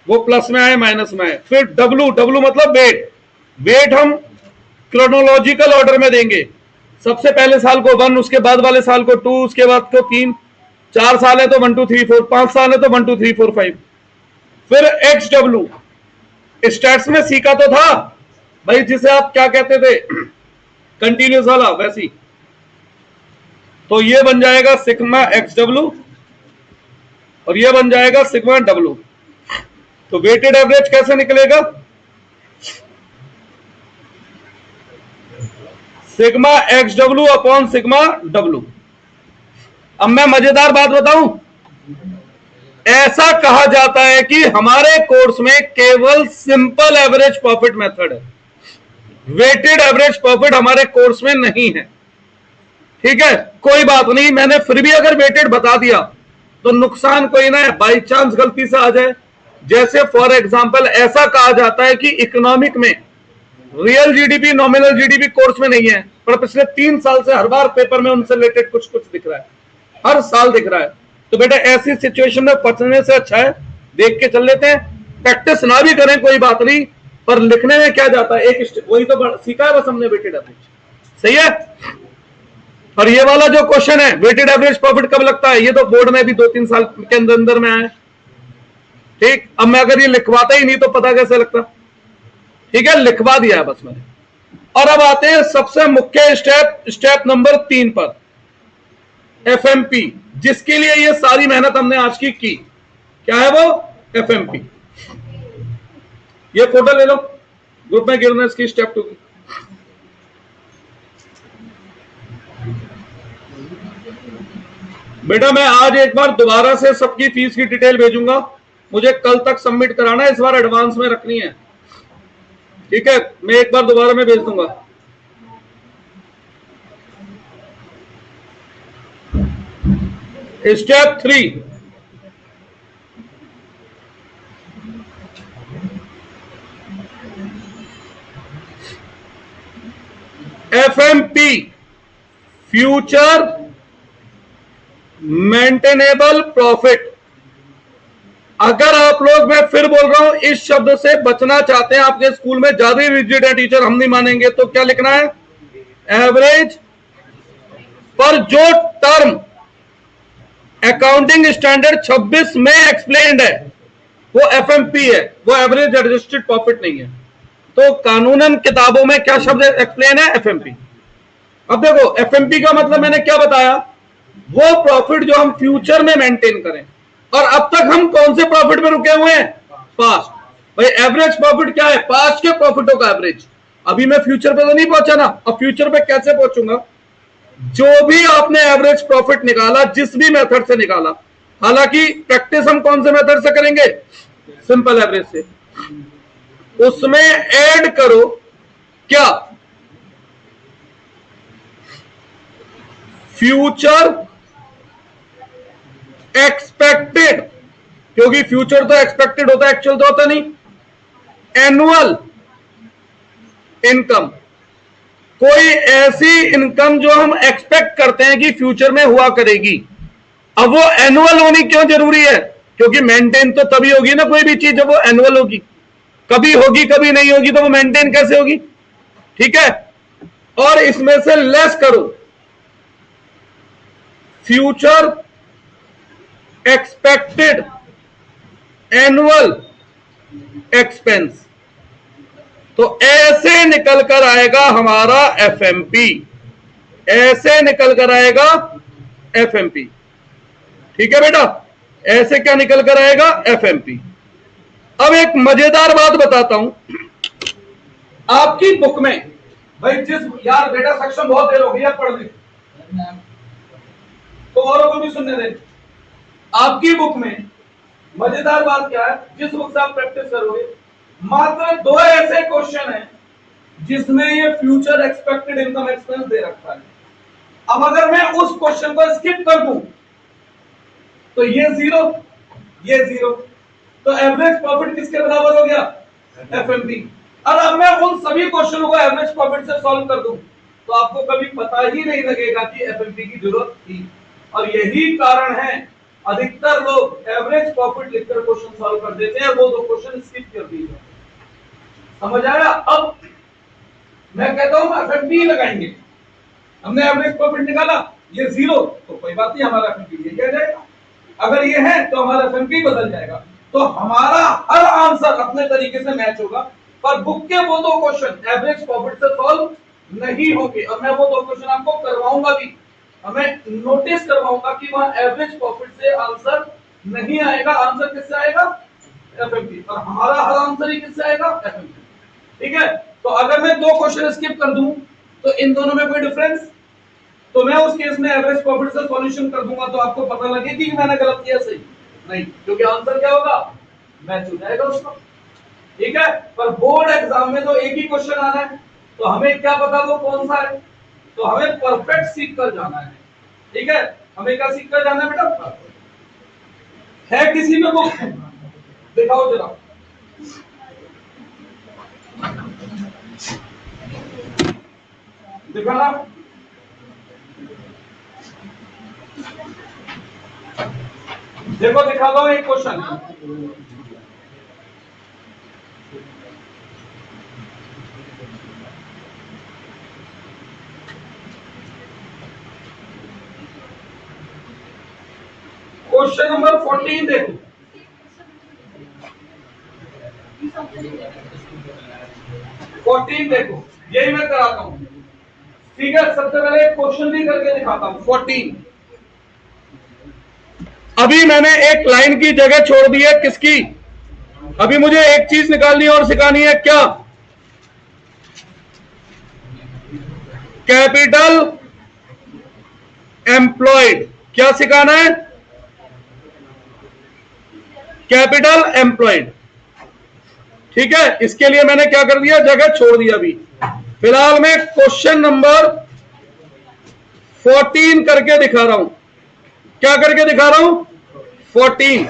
वो प्लस में आए माइनस में आए। फिर डब्लू, डब्लू मतलब वेट। वेट हम क्रोनोलॉजिकल ऑर्डर में देंगे, सबसे पहले साल को 1, उसके बाद वाले साल को 2, उसके बाद को 3, 4 साल है तो 1 2 3 4, 5 साल है तो 1 2 3 4 5। फिर एक्स डब्लू, स्टैट्स में सीखा तो था भाई, जिसे आप क्या कहते थे, कंटिन्यूस वाला, वैसी। तो ये बन जाएगा सिग्मा एक्स डब्लू और ये बन जाएगा सिग्मा डब्लू। तो वेटेड एवरेज कैसे निकलेगा? Sigma x W upon sigma W. अब मैं मजेदार बात बताऊं, ऐसा कहा जाता है कि हमारे कोर्स में केवल सिंपल एवरेज प्रॉफिट मेथड है, वेटेड एवरेज प्रॉफिट हमारे कोर्स में नहीं है। ठीक है, कोई बात नहीं, मैंने फिर भी अगर वेटेड बता दिया तो नुकसान कोई ना है, बाई चांस गलती से आ जाए। जैसे फॉर एग्जांपल ऐसा कहा जाता है कि इकोनॉमिक में real GDP nominal GDP course में नहीं है, पर पिछले 3 साल से हर बार पेपर में उनसे रिलेटेड कुछ कुछ दिख रहा है, हर साल दिख रहा है। तो बेटा ऐसी सिचुएशन में पढ़ने से अच्छा है देख के चल लेते हैं, प्रैक्टिस ना भी करें कोई बात नहीं, पर लिखने में क्या जाता है, एक वही तो सीखा है बस हमने, वेटेड एवरेज। सही है। और ये वाला जो क्वेश्चन है वेटेड एवरेज प्रॉफिट कब लगता है, ये तो बोर्ड में भी 2-3 साल के अंदर अंदर में आया। ठीक, अब मैं अगर ये लिखवाता ही नहीं तो पता कैसे लगता। ठीक है, लिखवा दिया है बस मैंने। और अब आते हैं सबसे मुख्य स्टेप, स्टेप नंबर 3 पर, एफएमपी, जिसके लिए ये सारी मेहनत हमने आज की। क्या है वो? एफएमपी। ये फोटो ले लो, ग्रुप में गिरना इसकी स्टेप 2 की। बेटा मैं आज एक बार दोबारा से सबकी फीस की डिटेल भेजूंगा, मुझे कल तक सबमिट कराना है, इस बार एडवांस में रखनी है। ठीक है, मैं एक बार दोबारा में भेज दूंगा। Step 3, FMP, future maintainable profit. अगर आप लोग, मैं फिर बोल रहा हूं, इस शब्द से बचना चाहते हैं, आपके स्कूल में ज्यादा ही रिजिड है टीचर, हम नहीं मानेंगे, तो क्या लिखना है? एवरेज। पर जो टर्म अकाउंटिंग स्टैंडर्ड 26 में एक्सप्लेन्ड है वो एफएमपी है, वो एवरेज एडजस्टेड प्रॉफिट नहीं है। तो कानूनन किताबों में क्या शब्द एक्सप्लेन है? एफएमपी। अब देखो, एफएमपी का मतलब मैंने क्या बताया? वो प्रॉफिट जो हम फ्यूचर में मेंटेन करें। और अब तक हम कौन से प्रॉफिट में रुके हुए हैं? पास्ट। भाई एवरेज प्रॉफिट क्या है? पास्ट के प्रॉफिटों का एवरेज। अभी मैं फ्यूचर पे तो नहीं पहुंचा ना, अब फ्यूचर पे कैसे पहुंचूंगा? जो भी आपने एवरेज प्रॉफिट निकाला, जिस भी मेथड से निकाला, हालांकि प्रैक्टिस हम कौन से मेथड से करेंगे? सिंपल एवरेज से। उसमें ऐड करो क्या? फ्यूचर एक्सपेक्टेड, क्योंकि फ्यूचर तो एक्सपेक्टेड होता है, एक्चुअल तो होता नहीं। एनुअल इनकम, कोई ऐसी इनकम जो हम एक्सपेक्ट करते हैं कि फ्यूचर में हुआ करेगी। अब वो एनुअल होनी क्यों जरूरी है? क्योंकि मेंटेन तो तभी होगी ना कोई भी चीज जब वो एनुअल होगी। कभी होगी कभी नहीं होगी, तो वो मेंटेन कैसे होगी? ठीक है। और इसमें से लेस करो फ्यूचर एक्सपेक्टेड एनुअल एक्सपेंस। तो ऐसे निकल कर आएगा हमारा एफएमपी, ऐसे निकल कर आएगा एफएमपी। ठीक है बेटा, ऐसे क्या निकल कर आएगा? एफएमपी। अब एक मजेदार बात बताता हूं, आपकी बुक में, भाई जिस, यार बेटा सेक्शन बहुत देर हो गई है, पढ़ ली तो औरों को भी सुनने दें। आपकी बुक में मजेदार बात क्या है, जिस बुक से आप प्रैक्टिस करोगे, मात्र 2 ऐसे क्वेश्चन हैं जिसमें ये फ्यूचर एक्सपेक्टेड इनकम एक्सपेंस दे रखा है। अब अगर मैं उस क्वेश्चन को स्किप कर दूं तो ये 0, ये 0, तो एवरेज प्रॉफिट किसके बराबर हो गया? एफएमपी। और अब मैं उन सभी क्वेश्चनों को एवरेज प्रॉफिट से सॉल्व कर दूं तो आपको कभी पता ही नहीं लगेगा कि एफएमपी की जरूरत थी। और यही कारण है अधिकतर लोग एवरेज प्रॉफिट लिखकर क्वेश्चन सॉल्व कर देते हैं, वो 2 क्वेश्चन स्किप कर दीजिए। समझ आया? अब मैं कहता हूं एफएमपी लगाएंगे, हमने एवरेज प्रॉफिट निकाला, ये 0, तो कोई बात नहीं, हमारा एफएमपी यही आ जाएगा। अगर ये है तो हमारा एफएमपी बदल जाएगा। तो हमारा हर आंसर अपने तरीके से मैच होगा, पर बुक के वो 2 क्वेश्चन एवरेज प्रॉफिट से सॉल्व नहीं होंगे। और मैं वो 2 क्वेश्चन आपको करवाऊंगा भी, हमें नोटिस करवाऊंगा कि वहां एवरेज प्रॉफिट से आंसर नहीं आएगा। आंसर किससे आएगा? एफएमपी। और हमारा हर आंसर ही किससे आएगा? एफएमपी। ठीक है। तो अगर मैं 2 क्वेश्चन स्किप कर दूं तो इन दोनों में कोई डिफरेंस, तो मैं उस केस में एवरेज प्रॉफिट से सॉल्यूशन कर दूंगा, तो आपको पता लगेगा कि मैंने गलत किया, सही नहीं, क्योंकि आंसर क्या होगा? मैच हो जाएगा उसका। ठीक है। पर बोर्ड एग्जाम में तो एक ही क्वेश्चन आना है, तो हमें क्या पता वो कौन सा है? तो हमें परफेक्ट सीख कर जाना है। ठीक है, हमें क्या सीख कर जाना है बेटा? है किसी में बुक? दिखाओ जरा। दिखाना। देखो दिखाता हूं एक क्वेश्चन। क्वेश्चन नंबर 14 देखो। देखो, यही मैं कराता हूं। ठीक है, सबसे पहले एक क्वेश्चन भी करके दिखाता हूं। 14, अभी मैंने एक लाइन की जगह छोड़ दी है, किसकी? अभी मुझे एक चीज निकालनी और सिखानी है, क्या? Capital employed. क्या सिखाना है? Capital employed. ठीक है, इसके लिए मैंने क्या कर दिया? जगह छोड़ दिया। अभी फिलहाल मैं क्वेश्चन नंबर 14 करके दिखा रहा हूं। क्या करके दिखा रहा हूं? 14।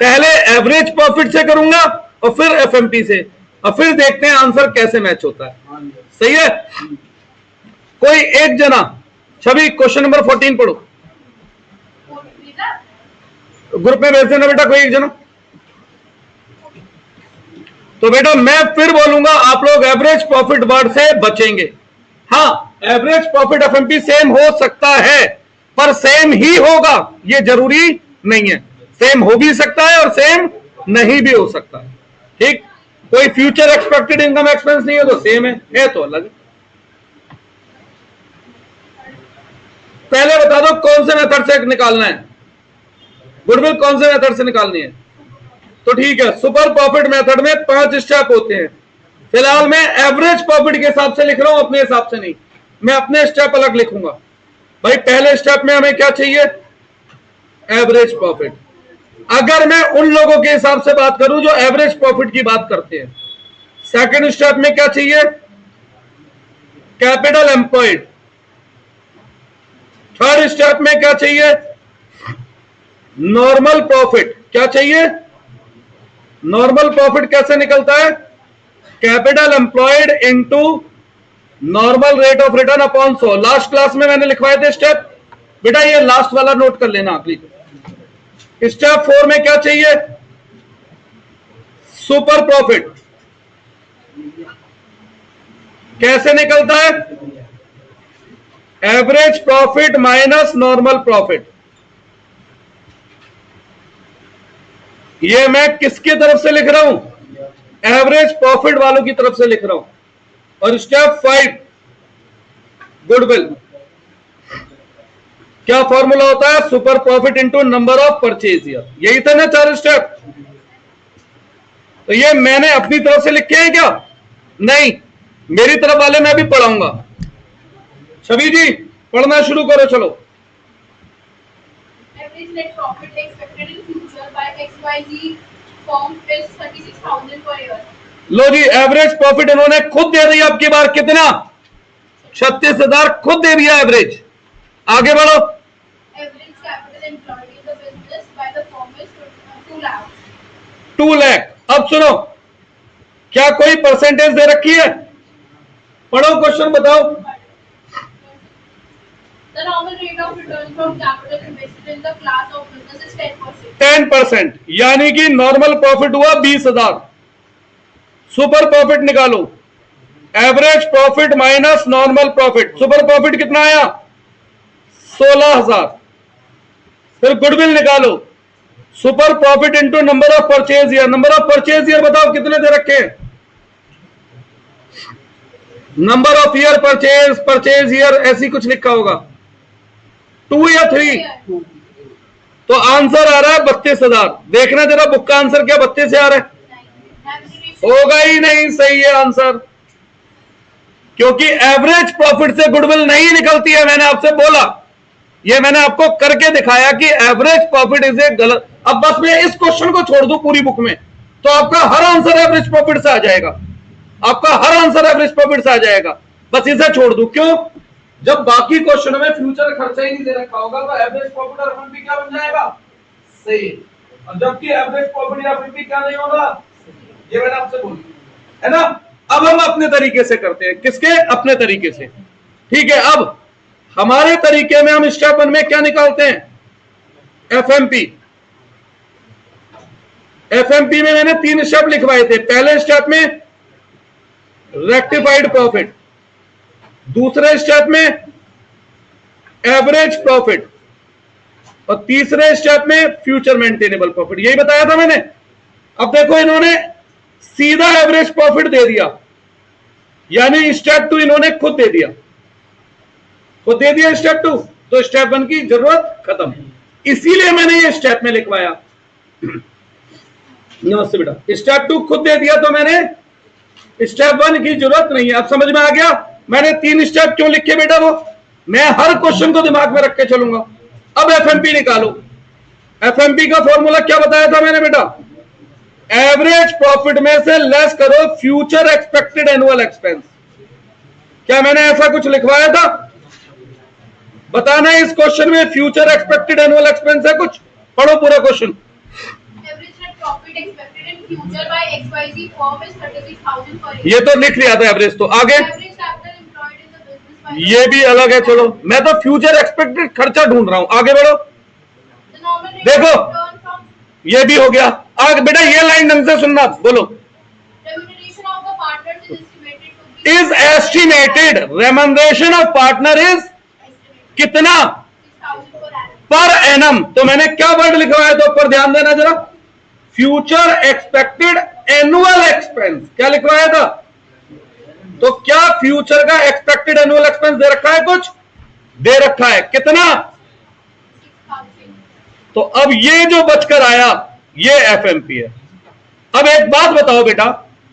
पहले एवरेज प्रॉफिट से करूंगा और फिर एफएमपी से, और फिर देखते हैं आंसर कैसे मैच होता है। सही है? कोई एक जना, छवि क्वेश्चन नंबर 14 पढ़ो, ग्रुप में भेज देना बेटा कोई एक जना। तो बेटा मैं फिर बोलूंगा, आप लोग एवरेज प्रॉफिट वर्ड से बचेंगे। हाँ, एवरेज प्रॉफिट एफएमपी सेम हो सकता है, पर सेम ही होगा ये जरूरी नहीं है। सेम हो भी सकता है और सेम नहीं भी हो सकता है। ठीक, कोई फ्यूचर एक्सपेक्टेड इनकम एक्सपेंस नहीं है तो सेम है तो अलग है। पहले बता दो कौन से मेथड से निकालना है गुडविल, कौन से मेथड से निकालनी है? तो ठीक है, सुपर प्रॉफिट मेथड में 5 स्टेप होते हैं। फिलहाल मैं एवरेज प्रॉफिट के हिसाब से लिख रहा हूं, अपने हिसाब से नहीं। मैं अपने स्टेप अलग लिखूंगा। भाई पहले स्टेप में हमें क्या चाहिए? Average profit. अगर मैं उन लोगों के हिसाब से बात करूं जो एवरेज प्रॉफिट की बात करते हैं, सेकंड स्टेप में क्या चाहिए? Capital employed. थर्ड स्टेप में क्या चाहिए? Normal profit. क्या चाहिए? नॉर्मल प्रॉफिट कैसे निकलता है? Capital employed into normal rate of return upon 100। Last class में मैंने लिखवाए थे स्टेप, बेटा ये लास्ट वाला नोट कर लेना आप। स्टेप 4 में क्या चाहिए? Super profit. कैसे निकलता है? Average profit minus normal profit. ये मैं किसकी तरफ से लिख रहा हूं? एवरेज प्रॉफिट वालों की तरफ से लिख रहा हूं। और स्टेप 5 गुडविल। क्या फॉर्मूला होता है? Super profit into number of purchase year. यही था ना 4 स्टेप। तो ये मैंने अपनी तरफ से लिखे हैं क्या? नहीं, मेरी तरफ वाले मैं भी पढ़ाऊंगा। छवि जी पढ़ना शुरू करो, चलो। Average net profit expected in future by XYZ firm is 36,000 per year. लो जी, एवरेज प्रॉफिट इन्होंने खुद दे दिया। आपकी बार कितना? 36,000 खुद दे दिया एवरेज। आगे बढ़ो। Average capital employed in the business by the firm is 2 lakh. 2 lakh. अब सुनो, क्या कोई परसेंटेज दे रखी है? पढ़ो क्वेश्चन, बताओ। The normal rate of return from capital invested in the class of business is 10%. 10%, यानी कि नॉर्मल प्रॉफिट हुआ 20,000। सुपर प्रॉफिट निकालो। Average profit minus normal profit. Super profit कितना आया? 16,000। फिर गुडविल निकालो। Super profit into number of purchase year. Number of purchase year बताओ कितने दे रखे हैं? Number of year purchase year ऐसी कुछ लिखा होगा, 2 या 3। तो आंसर आ रहा है 32,000। देखना जरा बुक का आंसर क्या 32 से आ रहा है? होगा ही नहीं। सही है आंसर, क्योंकि एवरेज प्रॉफिट से गुडविल नहीं निकलती है। मैंने आपसे बोला, ये मैंने आपको करके दिखाया कि एवरेज प्रॉफिट इज ए गलत। अब बस मैं इस क्वेश्चन को छोड़ दूं पूरी बुक में, तो आपका हर आंसर एवरेज प्रॉफिट से आ जाएगा। आपका हर आंसर एवरेज प्रॉफिट से आ जाएगा। बस इसे छोड़ दूं। क्यों? जब बाकी क्वेश्चन में फ्यूचर खर्चा ही नहीं दे रखा होगा तो एवरेज प्रॉफिट और एफएमपी क्या बन जाएगा? सही। और जबकि एवरेज प्रॉफिट या एफएमपी क्या नहीं होगा? ये मैंने आपसे बोली है ना। अब हम अपने तरीके से करते हैं। किसके? अपने तरीके से। ठीक है, अब हमारे तरीके में हम स्टेप 1 में क्या निकालते हैं? एफएमपी। एफएमपी में मैंने 3 स्टेप लिखवाए थे। पहले स्टेप में रेक्टिफाइड प्रॉफिट, दूसरे स्टेप में एवरेज प्रॉफिट, और तीसरे स्टेप में फ्यूचर मेंटेनेबल प्रॉफिट। यही बताया था मैंने। अब देखो, इन्होंने सीधा एवरेज प्रॉफिट दे दिया, यानी स्टेप 2 इन्होंने खुद दे दिया। खुद दे दिया स्टेप 2, तो स्टेप 1 की जरूरत खत्म। इसीलिए मैंने ये स्टेप में लिखवाया। नमस्ते बेटा। स्टेप 2 खुद दे दिया तो मैंने स्टेप 1 की जरूरत नहीं है। अब समझ में आ गया मैंने 3 स्टेप क्यों लिखे बेटा? वो मैं हर क्वेश्चन को दिमाग में रख के चलूंगा। अब एफएमपी निकालो। एफएमपी का फॉर्मूला क्या बताया था मैंने बेटा? एवरेज प्रॉफिट में से लेस करो फ्यूचर एक्सपेक्टेड एनुअल एक्सपेंस। क्या मैंने ऐसा कुछ लिखवाया था? बताना है इस क्वेश्चन में फ्यूचर एक्सपेक्टेड एनुअल एक्सपेंस है कुछ? पढ़ो पूरा question. Average net profit expected in future by XYZ firm is 36,000 per year. ये तो लिख लिया था एवरेज, तो आगे Average capital employed in the business by ये भी अलग है। चलो मैं तो फ्यूचर एक्सपेक्टेड खर्चा ढूंढ रहा हूं, आगे बढ़ो। the normal rate देखो। of return from ये भी हो गया। आगे बेटा ये लाइन ढंग से सुनना, बोलो। remuneration of the partners is estimated to be is estimated remuneration of partner is estimated कितना 6,000 per annum. Per annum. तो मैंने क्या वर्ड लिखवाया है तो ऊपर ध्यान देना जरा, फ्यूचर एक्सपेक्टेड एनुअल एक्सपेंस क्या लिखवाया था? तो क्या फ्यूचर का एक्सपेक्टेड एनुअल एक्सपेंस दे रखा है? कुछ दे रखा है, कितना? 6,000. तो अब ये जो बचकर आया ये एफएमपी है। अब एक बात बताओ बेटा,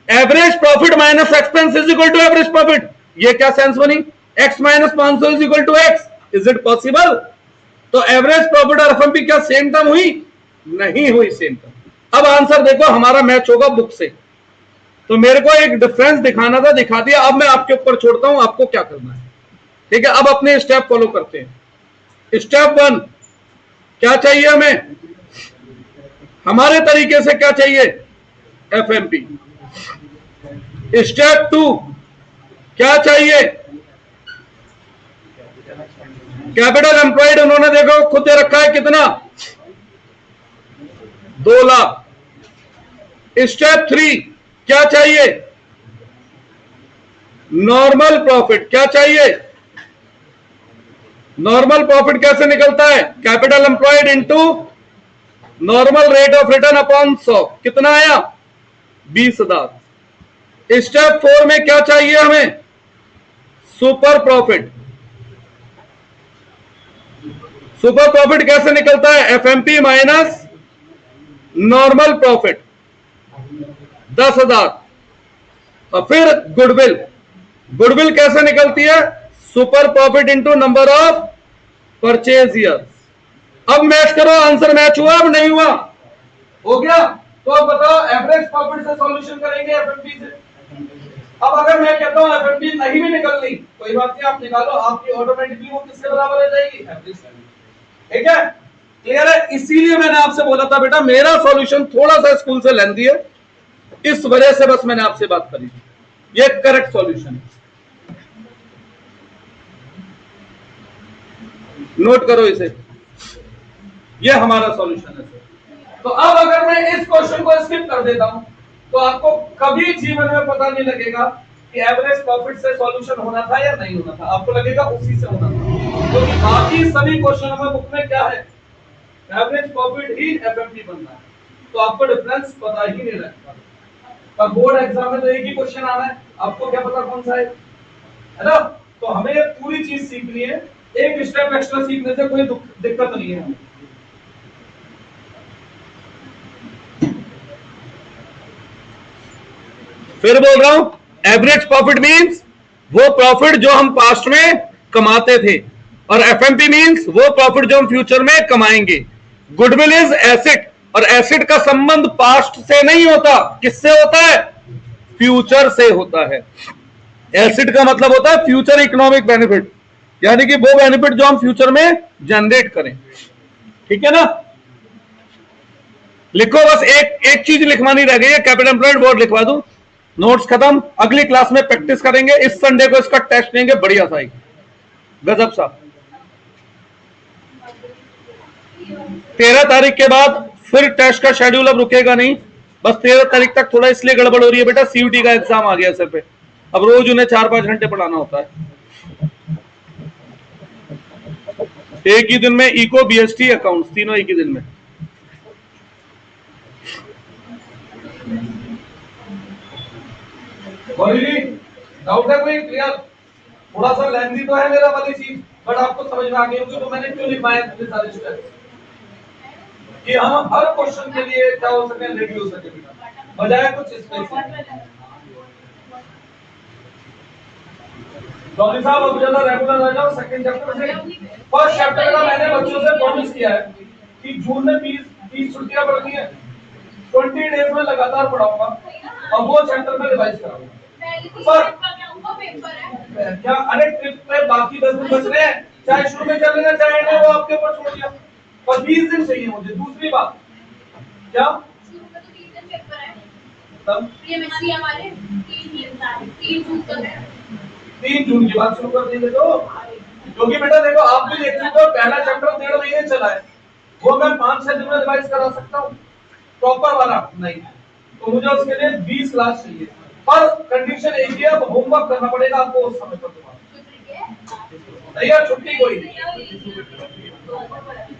average profit minus expense is equal to average profit, ये क्या सेंस बनी? X minus 500 is equal to X, is it possible? तो एवरेज प्रॉफिट और एफएमपी क्या सेम टर्म हुई? नहीं हुई सेम टर्म। अब आंसर देखो, हमारा मैच होगा बुक से, तो मेरे को एक डिफरेंस दिखाना था, दिखा दिया। अब मैं आपके ऊपर छोड़ता हूं आपको क्या करना है, ठीक है? अब अपने स्टेप फॉलो करते हैं। स्टेप 1 क्या चाहिए हमें? हमारे तरीके से क्या चाहिए? एफएमपी। स्टेप 2 क्या चाहिए? कैपिटल एम्प्लॉयड उन्होंने देखो खुद दे रखा है कितना? 2 लाख। स्टेप 3 क्या चाहिए? Normal profit. क्या चाहिए? नॉर्मल प्रॉफिट कैसे निकलता है? Capital employed into normal rate of return upon 100, कितना आया? 20,000। स्टेप 4 में क्या चाहिए हमें? Super profit. सुपर प्रॉफिट कैसे निकलता है? FMP minus normal profit 10,000। और फिर गुडविल। गुडविल कैसे निकलती है? Super profit into number of purchase years. अब मैच करो, आंसर मैच हुआ? अब नहीं हुआ? हो गया? तो अब बताओ एवरेज प्रॉफिट से सॉल्यूशन करेंगे एफएमपी से। अब अगर मैं कहता हूं एफएमपी नहीं भी निकलनी, कोई बात नहीं, आप निकालो, आपकी ऑटोमेटिकली वो किसके बराबर हो जाएगी? एवरेज। ठीक है, क्लियर है? इसीलिए मैंने आपसे बोला था बेटा मेरा सॉल्यूशन थोड़ा सा स्कूल से लेंदी है, इस वजह से बस मैंने आपसे बात करी। ये करेक्ट सॉल्यूशन है, नोट करो इसे, ये हमारा सॉल्यूशन है। तो अब अगर मैं इस क्वेश्चन को स्किप कर देता हूं तो आपको कभी जीवन में पता नहीं लगेगा कि एवरेज प्रॉफिट से सॉल्यूशन होना था या नहीं होना था, आपको लगेगा उसी से होना था, क्योंकि तो बाकी सभी क्वेश्चनों में बुक में क्या है? एवरेज प्रॉफिट ही एफएमपी बनना है, तो आपको डिफरेंस पता ही नहीं लगता। पर बोर्ड एग्जाम में तो एक ही क्वेश्चन आना है, आपको क्या पता कौन सा है ना? तो हमें ये पूरी चीज सीखनी है, एक स्टेप एक्स्ट्रा सीखने से कोई दिक्कत नहीं है हमें। फिर बोल रहा हूं, एवरेज प्रॉफिट मींस वो प्रॉफिट जो हम पास्ट में कमाते थे, और एफएमपी मींस वो प्रॉफिट जो हम फ्यूचर में कमाएंगे। गुडविल इज एसेट, और एसेट का संबंध पास्ट से नहीं होता, किससे होता है? फ्यूचर से होता है। एसेट का मतलब होता है फ्यूचर इकोनॉमिक बेनिफिट, यानी कि वो बेनिफिट जो हम फ्यूचर में जनरेट करें। ठीक है ना? लिखो, बस एक चीज लिखवानी रह गई है, कैपिटल एम्प्लॉयड वर्ड लिखवा दूं, नोट्स खत्म। अगली क्लास में प्रैक्टिस करेंगे, इस संडे को इसका टेस्ट लेंगे, बढ़िया सा गजब सा। 13 तारीख के बाद फिर टेस्ट का शेड्यूल अब रुकेगा नहीं, बस 13 तारीख तक थोड़ा इसलिए गड़बड़ हो रही है बेटा, सीयूटी का एग्जाम आ गया सर पे, अब रोज उन्हें 4-5 घंटे पढ़ाना होता है। एक ही दिन में इको, बीएसटी, अकाउंट्स, तीनों एक ही दिन में। डाउट है कोई? क्लियर? थोड़ा सा लेंथी तो है मेरा वाली चीज, बट आपको समझ में आ गई होगी, तो मैंने क्यों लिखवाया इतने सारे स्टेप्स कि हम हर क्वेश्चन के लिए क्या हो सके, रेडी हो सके बेटा, बजाय कुछ स्पेसिफिक। डॉक्टर साहब अब ज्यादा रेगुलर आ जाओ, सेकंड चैप्टर से। फर्स्ट चैप्टर का मैंने बच्चों से प्रॉमिस किया है कि जून में 30 छुट्टियां पड़नी है, 20 डेज में लगातार पढ़ाऊंगा और वो चैप्टर में रिवाइज कराऊंगा। पर क्या, अरे ट्रिप पे बाकी 10 दिन बच रहे हैं, चाहे शुरू में कर लेना चाहे नहीं, वो आपके ऊपर छोड़ दिया, और 20 दिन चाहिए मुझे। दूसरी बात क्या, शुरू में तो 3 दिन पेपर है, तब प्रीएमएससी हमारे 3 जून तक है। 3 जून की बात शुरू कर देंगे तो, क्योंकि बेटा देखो आप भी देख सकते हो पहला चैप्टर 1.5 महीने चला है, वो मैं 5-6 दिन में रिवाइज करा सकता हूँ प्रॉपर वाला नहीं, तो मुझे उसके लिए 20 क्लास चाहिए। पर कंडीशन एक ही है, अब होमवर्क करना पड़ेगा आपको उस समय पर। तुम्हारा नहीं यार, छुट्टी कोई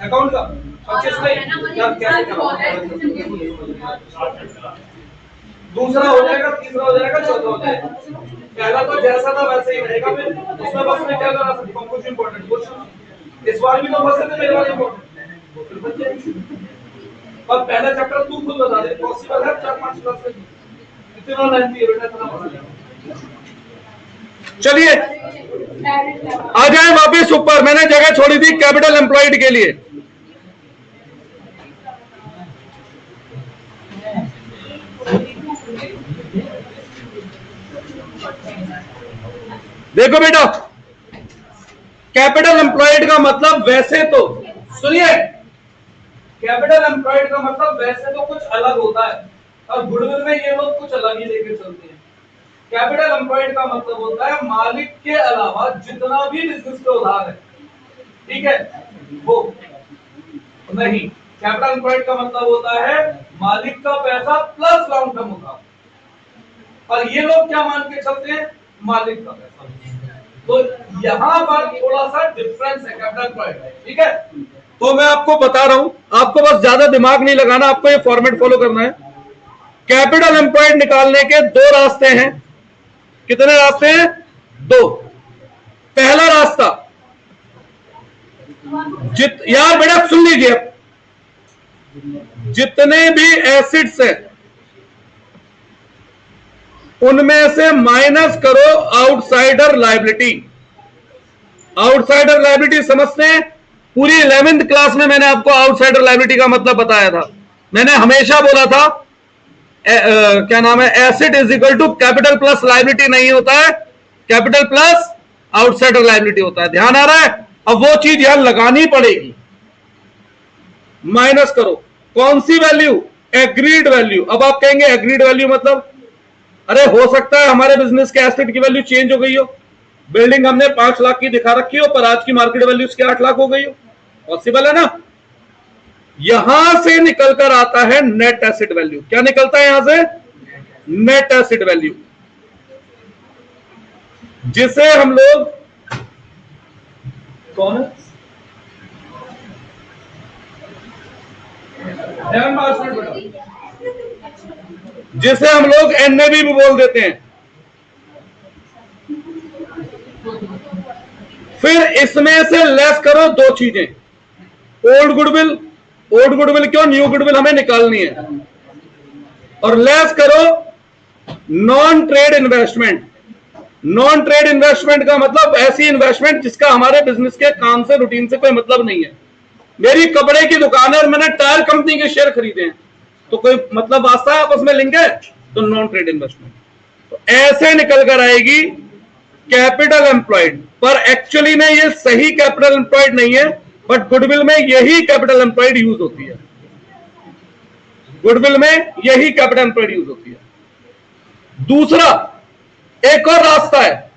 अकाउंट का 25 नहीं यार, कैसे दूसरा हो जाएगा, तीसरा हो जाएगा, चौथा हो जाएगा। पहला तो जैसा था वैसे ही रहेगा, फिर उसमें बस मैं क्या करा सकता हूँ, कुछ इंपॉर्टेंट क्वेश्चन इस बार भी तो बस है मेरे वाले इंपॉर्टेंट। और पहला चैप्टर तू खुद बता दे, पॉसिबल है 4-5 क्लास में इतना लेंथी है बेटा, इतना पढ़ा। चलिए आ जाए वापस ऊपर, मैंने जगह छोड़ी थी कैपिटल एम्प्लॉयड के लिए। देखो बेटा, कैपिटल एम्प्लॉयड का मतलब वैसे तो सुनिए, कैपिटल एम्प्लॉयड का मतलब वैसे तो कुछ अलग होता है, और गुडविल में ये लोग कुछ अलग ही लेकर चलते हैं। कैपिटल एम्प्लॉयड का मतलब होता है मालिक के अलावा जितना भी बिजनेस का उधार है, ठीक है, वो नहीं। कैपिटल एम्प्लॉयड का मतलब होता है मालिक का पैसा प्लस लॉन्ग टर्म उधार, और ये लोग क्या मान के चलते हैं, मालिक का पैसा। तो यहां पर थोड़ा सा डिफरेंस है कैपिटल एम्प्लॉयड, ठीक है। तो मैं आपको बता रहा हूं, आपको बस ज्यादा दिमाग नहीं लगाना, आपको ये फॉर्मेट फॉलो करना है। कैपिटल एम्प्लॉयड निकालने के 2 रास्ते हैं। कितने रास्ते हैं? 2। पहला रास्ता, यार बेटा सुन लीजिए, जितने भी एसिड्स हैं उनमें से माइनस करो आउटसाइडर लायबिलिटी। आउटसाइडर लायबिलिटी समझते हैं? पूरी 11th क्लास में मैंने आपको आउटसाइडर लायबिलिटी का मतलब बताया था। मैंने हमेशा बोला था क्या नाम है, asset is equal to capital plus liability नहीं होता है, कैपिटल प्लस आउटसाइडर लायबिलिटी होता है। ध्यान आ रहा है? अब वो चीज यहां लगानी पड़ेगी। माइनस करो कौन सी वैल्यू? Agreed value. अब आप कहेंगे एग्रीड वैल्यू मतलब, अरे हो सकता है हमारे बिजनेस के एसेट की वैल्यू चेंज हो गई हो, बिल्डिंग हमने 5 लाख की दिखा रखी हो पर आज की मार्केट वैल्यू उसके 8 लाख हो गई हो, पॉसिबल है ना। यहां से निकलकर आता है नेट एसेट वैल्यू। क्या निकलता है यहां से? नेट एसेट वैल्यू, जिसे हम लोग, कौन है, जिसे हम लोग एनएबी भी बोल देते हैं। फिर इसमें से लेस करो 2 चीजें, ओल्ड गुडविल, ओल्ड गुडविल क्यों, न्यू गुडविल हमें निकालनी है, और लेस करो non trade investment. Non trade investment का मतलब ऐसी इन्वेस्टमेंट जिसका हमारे बिजनेस के काम से, रूटीन से कोई मतलब नहीं है। मेरी कपड़े की दुकान है और मैंने टायर कंपनी के शेयर खरीदे हैं, तो कोई मतलब वास्ता है आपस में लिंक है, तो नॉन ट्रेड इन्वेस्टमेंट। तो ऐसे निकल कर आएगी कैपिटल एम्प्लॉयड, पर एक्चुअली में ये सही कैपिटल एम्प्लॉयड नहीं है, बट गुडविल में यही कैपिटल एम्प्लॉयड यूज होती है। गुडविल में यही कैपिटल एम्प्लॉयड यूज होती है। दूसरा एक और रास्ता है,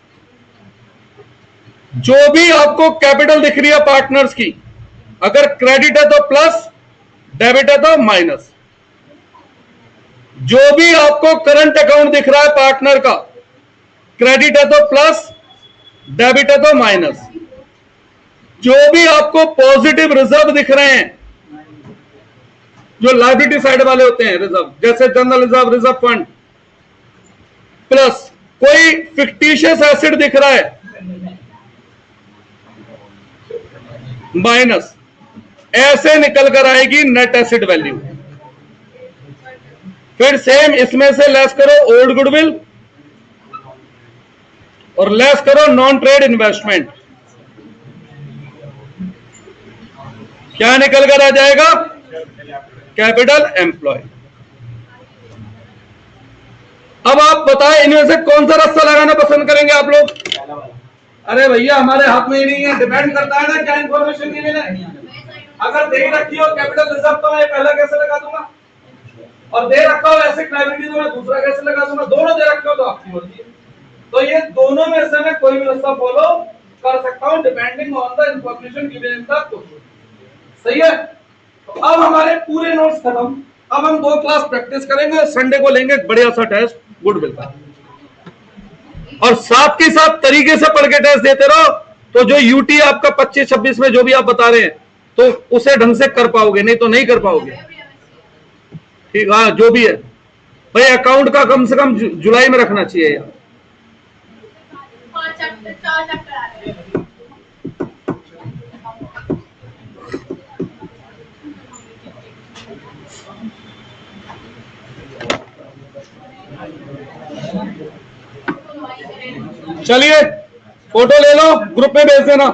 जो भी आपको कैपिटल दिख रही है पार्टनर्स की, अगर क्रेडिट है तो प्लस, डेबिट है तो माइनस। जो भी आपको करंट अकाउंट दिख रहा है पार्टनर का, क्रेडिट है तो प्लस, डेबिट है तो माइनस। जो भी आपको पॉजिटिव रिजर्व दिख रहे हैं, जो लायबिलिटी साइड वाले होते हैं रिजर्व, जैसे general reserve, reserve fund, plus कोई फिक्टिशियस एसेट दिख रहा है, माइनस। ऐसे निकल कर आएगी नेट एसेट वैल्यू। फिर सेम इसमें से लेस करो ओल्ड गुडविल और लेस करो नॉन ट्रेड इन्वेस्टमेंट। क्या निकल कर आ जाएगा? Capital employ. अब आप बताएं इनमें से कौन सा रास्ता लगाना पसंद करेंगे आप लोग? अरे भैया हमारे हाथ में ही नहीं है, डिपेंड करता है ना क्या इन्फॉर्मेशन दी मैंने। अगर दे रखी हो कैपिटल रिजर्व तो मैं पहला कैसे लगा दूंगा, और दे रखा हो एसेट लायबिलिटी तो मैं दूसरा कैसे लगा दूंगा। दोनों दे रखे हो तो आपकी मर्जी है। तो ये दोनों में से मैं कोई भी रास्ता फॉलो कर सकता हूं depending on the information given in the question. सही है। तो अब हमारे पूरे नोट्स खत्म। अब हम 2 क्लास प्रैक्टिस करेंगे, संडे को लेंगे एक बढ़िया सा टेस्ट गुडविल का, और साथ के साथ तरीके से पढ़ के टेस्ट देते रहो। तो जो यूटी आपका 25-26 में जो भी आप बता रहे हैं तो उसे ढंग से कर पाओगे, नहीं तो नहीं कर पाओगे। ठीक, हाँ जो भी है भाई, अकाउंट का कम से कम जुलाई में रखना चाहिए यार। 4 चैप्टर आ रहे हैं। चलिए फोटो ले लो, ग्रुप में भेज देना।